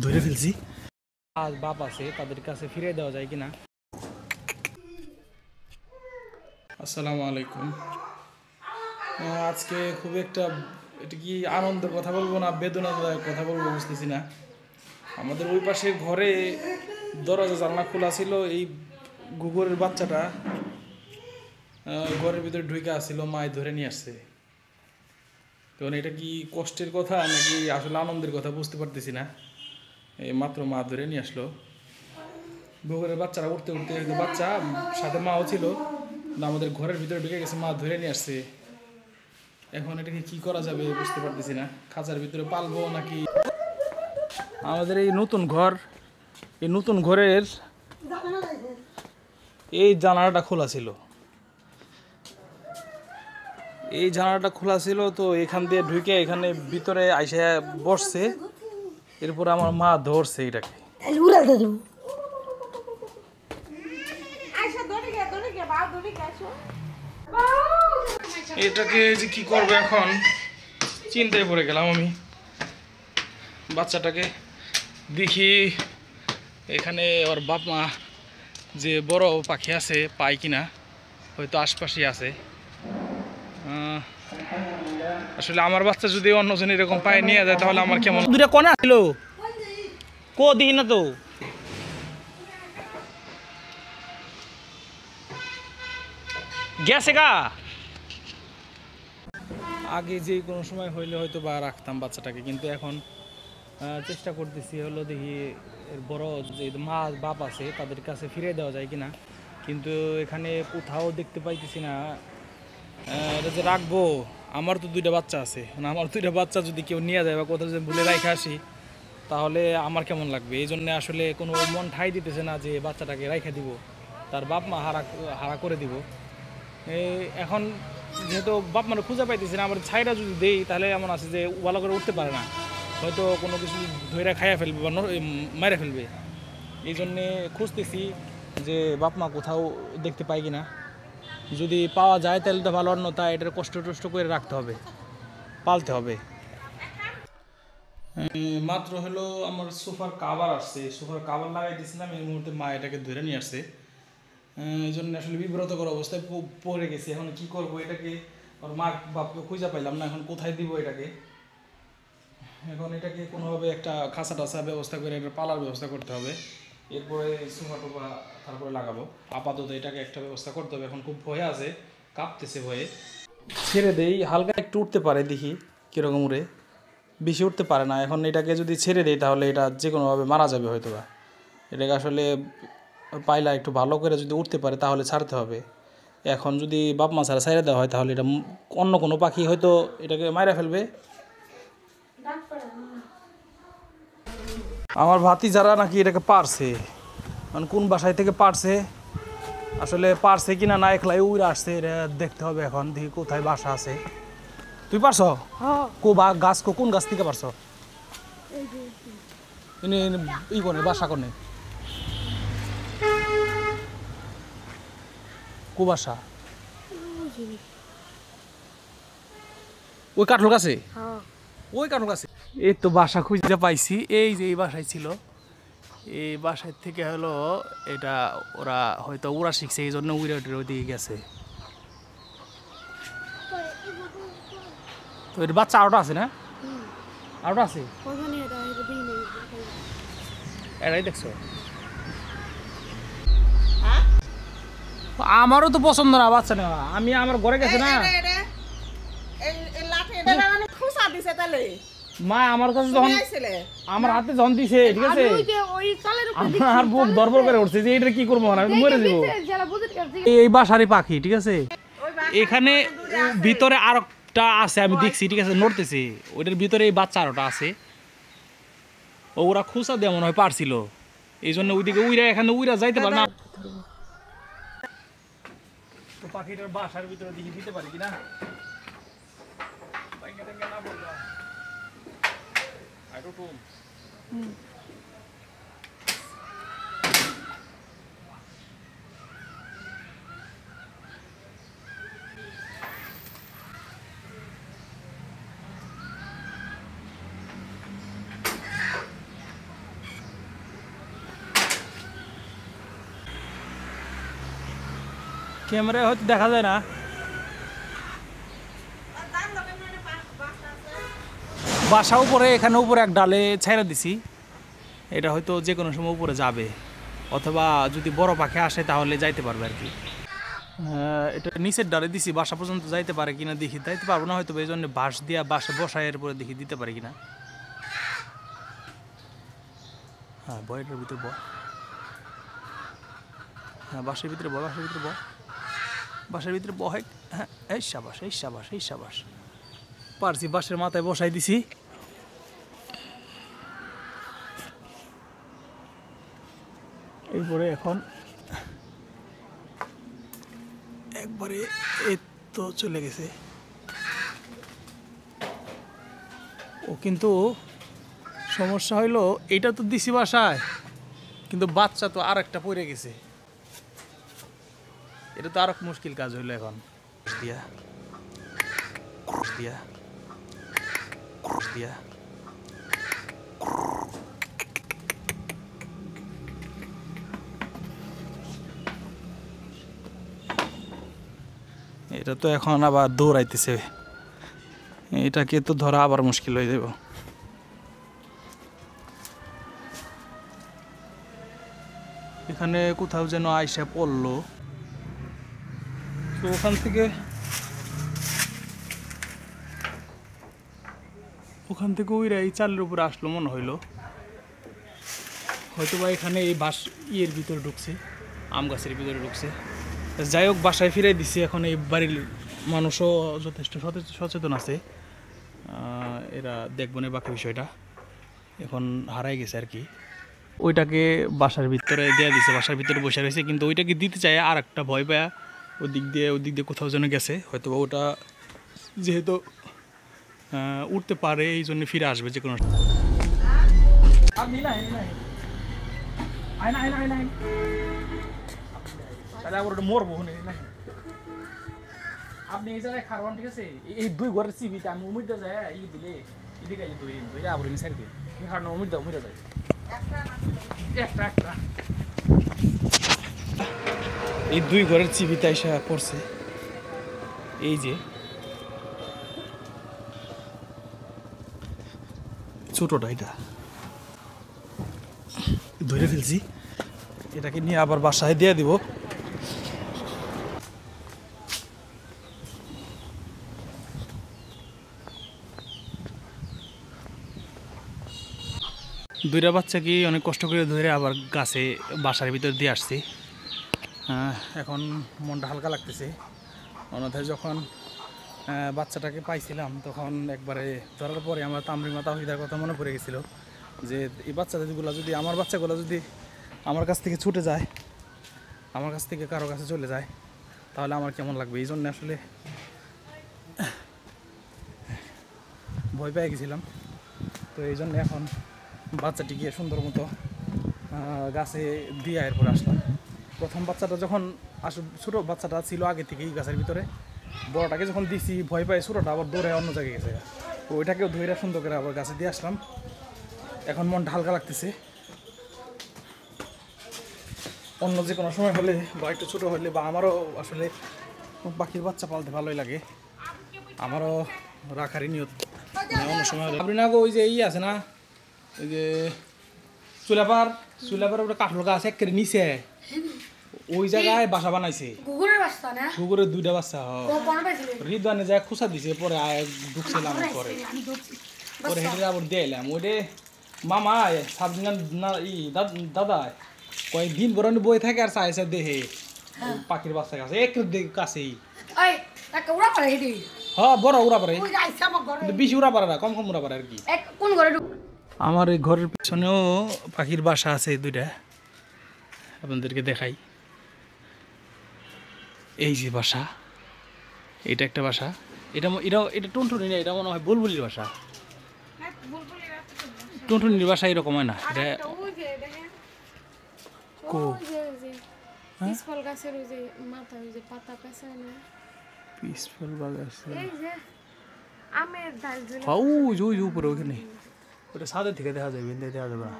ধরে ফেলছি। আজ বাপ আছে, তাদের কাছে ফিরে দেওয়া যায় কিনা। আসসালামু আলাইকুম। আজকে খুব একটা, এটা কি আনন্দের কথা বলবো না বেদনাদায়ক কথা বলবো বুঝতেছি না। আমাদের ওই পাশে ঘরে দরজা জানলা খোলা ছিল, এই গুগরের বাচ্চাটা ঘরের ভিতরে ঢুকে আসছিল, মায় ধরে নিয়ে আসছে। কারণ এটা কি কষ্টের কথা নাকি আসলে আনন্দের কথা বুঝতে পারতেছি না। এই মাত্র মা ধরে নিয়ে আসলো। গুগরের বাচ্চারা উঠতে উঠতে বাচ্চা সাথে মাও ছিল, আমাদের ঘরের ভিতরে ঢুকে গেছে, মা ধরে নিয়ে আসছে। এখন এটাকে কি করা যাবে বুঝতে পারতেছি না, খাঁচার ভিতরে পালবো নাকি। আমাদের এই নতুন ঘর, এই নতুন ঘরের এই জানালাটা খোলা ছিল, এই জানালাটা খোলা ছিল তো এখান দিয়ে ঢুকে এখানে ভিতরে আইসে বসছে। এরপর আমার মা ধরছে এটাকে। এটাকে যে কি করবো এখন চিন্তায় পড়ে গেলাম আমি। বাচ্চাটাকে দেখি এখানে ওর বাপ মা যে বড় পাখি আছে পাই কিনা, হয়তো আশপাশেই আছে। আসলে আমার বাচ্চা যদি অন্যজন এরকম পায়ে নিয়ে যায় তাহলে আমার কেমন। দুটা কোনে আসলো কো দেখি না তো। গেছে গা। আগে যে কোনো সময় হইলে হয়তো বা রাখতাম বাচ্চাটাকে, কিন্তু এখন চেষ্টা করতেছি হলো দেখি এর বড় যে মা বাপ আছে তাদের কাছে ফিরে দেওয়া যায় কিনা। কিন্তু এখানে কোথাও দেখতে পাইতেছি না। এটা যে রাখবো, আমার তো দুইটা বাচ্চা আছে, আমার দুইটা বাচ্চা যদি কেউ নিয়ে যায় বা কোথাও যদি ভুলে রাখে আসি তাহলে আমার কেমন লাগবে। এই জন্য আসলে কোনো মন ঠাই দিতেছে না যে বাচ্চাটাকে রাইখা দিব, তার বাপ মা হারা করে দিব। এখন যেহেতু বাপ মানে খুঁজে পাইতেছি না, আমার ছাইটা যদি দেই তাহলে এমন আছে যে ভালো করে উঠতে পারে না, হয়তো কোনো কিছু ধৈরা খাইয়া ফেলবে বা মেরে ফেলবে। এই জন্যে খুঁজতেছি যে বাপ মা কোথাও দেখতে পাই কিনা। যদি পাওয়া যায় তাহলে তো ভালো, অন্যতা এটার কষ্ট টষ্ট করে রাখতে হবে, পালতে হবে। মাত্র হলো আমার সোফার কাভার আসছে, সোফার কাভার লাগাই দিয়েছিলাম, এই মুহূর্তে মা এটাকে ধরে নিয়ে আসছে। এই জন্য আসলে বিব্রতকর অবস্থায় পড়ে গেছি। এখন কি করব এটাকে, ওর মা বাপকে খুঁজে পাইলাম না, এখন কোথায় দিব এটাকে। এখন এটাকে কোনোভাবে একটা খাঁচা টাচা ব্যবস্থা করে এটা পালার ব্যবস্থা করতে হবে, এরপরে সোফা টোফা তারপরে লাগাবো। আপাতত এটাকে একটা ব্যবস্থা করতে হবে। এখন খুব ভয় আছে, কাঁপতেছে ভয়ে। ছেড়ে দেই, হালকা একটু উঠতে পারে দেখি কীরকম উড়ে, বেশি উঠতে পারে না। এখন এটাকে যদি ছেড়ে দেই তাহলে এটা যে কোনোভাবে মারা যাবে হয়তো বা। এটাকে আসলে পাইলা একটু ভালো করে যদি উঠতে পারে তাহলে ছাড়তে হবে। এখন যদি বাপ মা ছাড়া ছেড়ে দেওয়া হয় তাহলে এটা অন্য কোনো পাখি হয়তো এটাকে মারা ফেলবে। আমার ভাতি যারা নাকি এটাকে পারছে, মানে কোন বাসায় থেকে পারছে, আসলে পারছে কিনা না একলাই উড়ে আসছে এটা দেখতে হবে। এখন দেখি কোথায় বাসা আছে। তুই পারছ কো গাছ কোন গাছ থেকে পারছ? ই কোনে বাসা কোনে কো বাসা? ওই কাঠল গাছে, ওই কাঠল গাছে। এই তো বাসা খুঁজে পাইছি, এই যে এই বাসায় ছিল। এই বাসায় থেকে হলো এটা ওরা হয়তো উড়া শিখছে, এই জন্য উড়ে উঠে ওইদিকে গেছে। তো এর বাচ্চা আরোটা আছে না? আরোটা আছে, এটাই দেখছো। আমারও তো পছন্দ না বাচ্চা নেওয়া, আমি আমার ঘরে গেছে না মা আমার কাছে যখন আমার হাতে যখন দিছে, ঠিক আছে আমার বুক দরবর করে উঠছে যে এটা কি করবো, আমি মরে যাবো। এই বাসারই পাখি, ঠিক আছে। এখানে ভিতরে আরেকটা আছে আমি দেখছি, ঠিক আছে, নড়তেছে। ওইটার ভিতরে এই বাচ্চা আরোটা আছে, ওরা খুঁচা দিয়ে মনে হয় পারছিল, এই জন্য ওইদিকে উইরা এখানে উইরা যাইতে পারে না। তো পাখিটার বাসার ভিতরে দেখি দিতে পারি কিনা। ক্যামেরায় হয়তো দেখা যায় না। বাসা উপরে, এখানে উপরে এক ডালে ছেড়ে দিছি, এটা হয়তো যে কোনো সময় উপরে যাবে, অথবা যদি বড় পাখি আসে তাহলে যাইতে পারবে আর কি। এটা নিচের ডালে দিছি, বাসা পর্যন্ত যাইতে পারে কিনা দেখি, যাইতে পারবো না হয়তো, এই জন্য বাঁশ দিয়া বাসা বসায় এরপরে দেখি দিতে পারে কিনা। হ্যাঁ বয়টার ভিতরে হ্যাঁ বাসের ভিতরে বাসের ভিতরে বাসের ভিতরে হ্যাঁ এই সাবাস এই সাবাস এই সাবাস, পারছি, বাসের মাথায় বসাই দিছি। এরপরে এখন একবারে এই তো চলে গেছে ও, কিন্তু সমস্যা হইলো এটা তো দিছি বাসায়, কিন্তু বাচ্চা তো আর একটা পড়ে গেছে, এটা তো আরো মুশকিল কাজ হইলো এখন। দিয়া দিয়া দিয়া এটা তো এখন আবার দৌড়াইতেছে, এটাকে তো ধরা আবার মুশকিল হয়ে যাব। এখানে কোথাও যেন আইসা পড়লো, তো ওখান থেকে ওইরা এই চালের উপরে আসলো মনে হইলো, হয়তো বা এখানে এই বাস ইয়ের ভিতরে ঢুকছে, আম গাছের ভিতরে ঢুকছে। যাই হোক বাসায় ফিরে দিছি, এখন এই বাড়ির মানুষও যথেষ্ট সচেতন আছে, এরা দেখবো না বাকি বিষয়টা, এখন হারাই গেছে আর কি। ওইটাকে বাসার ভিতরে দিয়ে দিছে, বাসার ভিতরে বসে রয়েছে, কিন্তু ওইটাকে দিতে চায় আর একটা ভয় পায়, ওদিক দিয়ে কোথাও যেন গেছে, হয়তো ওটা যেহেতু উঠতে পারে এই জন্য ফিরে আসবে যে কোনো। মরবো আপনি এই জায়গায় খারবান, ঠিক আছে, এই দুই ঘরের চিবিতে আমি উমিরটা যায় ই দিলে এদিকে ধরে আবার সাইড দিয়ে খারাপ উমিরটা যায় একটা একটা, এই দুই ঘরের চিবিতে এসে পড়ছে, এই যে ছোটটা এটা ধরে ফেলছি, এটাকে নিয়ে আবার বাসায় দিয়ে দিব। দুইটা বাচ্চাকে অনেক কষ্ট করে ধরে আবার গাছে বাসার ভিতর দিয়ে আসছি, এখন মনটা হালকা লাগতেছে। অন্যথায় যখন বাচ্চাটাকে পাইছিলাম তখন একবারে ধরার পরে আমার তামরিমা তাওহিদার কথা মনে পড়ে গেছিলো, যে এই বাচ্চাগুলো যদি আমার বাচ্চাগুলো যদি আমার কাছ থেকে ছুটে যায়, আমার কাছ থেকে কারো কাছে চলে যায়, তাহলে আমার কেমন লাগবে। এই জন্য আসলে ভয় পেয়ে গেছিলাম, তো এই জন্য এখন বাচ্চাটিকে সুন্দর মতো গাছে দিয়ে এরপরে আসলাম। প্রথম বাচ্চাটা যখন ছোটো বাচ্চাটা ছিল আগে থেকেই গাছের ভিতরে, বড়টাকে যখন দিছি ভয় পায়, ছোটোটা আবার দৌড়ে অন্য জায়গায় গেছে, তো ওইটাকেও ধরে সুন্দর করে আবার গাছে দিয়ে আসলাম। এখন মনটা হালকা লাগতেছে। অন্য যে কোনো সময় হলে বা একটু ছোটো হলে, বা আমারও আসলে পাখির বাচ্চা পালতে ভালোই লাগে, আমারও রাখারই নিয়ত, অন্য সময় হলে। আপনি না ওই যে ই আছে না, ওই যে চুলাপার ওটা কাঠল গাছ একেবারে নিচে, ওই জায়গায় বাসা বানাইছে, কুকুরের দুইটা বাচ্চা। হৃদয়ানে যায় খুসা দিছে, পরে ঢুকছিলাম, পরে হেঁটে আবার দিয়ে এলাম। ওইটা মামা সাবদিন দাদা কয়েকদিন বরণ বই থাকে আর চাইছে দেহে পাখির বাচ্চা কাছে এক কাছেই, হ্যাঁ বড় উড়া পারে, বেশি উড়া পারে না, কম উড়া পারে আর কি। আমার এই ঘরের পিছনেও পাখির বাসা আছে দুইটা, আপনাদেরকে দেখাই। এই যে বাসা, এটা একটা বাসা, এটা টুনটুনি না, এটা মনে হয় বুলবুলির বাসা। টুনটুনির বাসা এরকম হয় না, এটা উপরে ওখানে, ওটা ছাদের থেকে দেখা যাবে, দেখা যাবে না।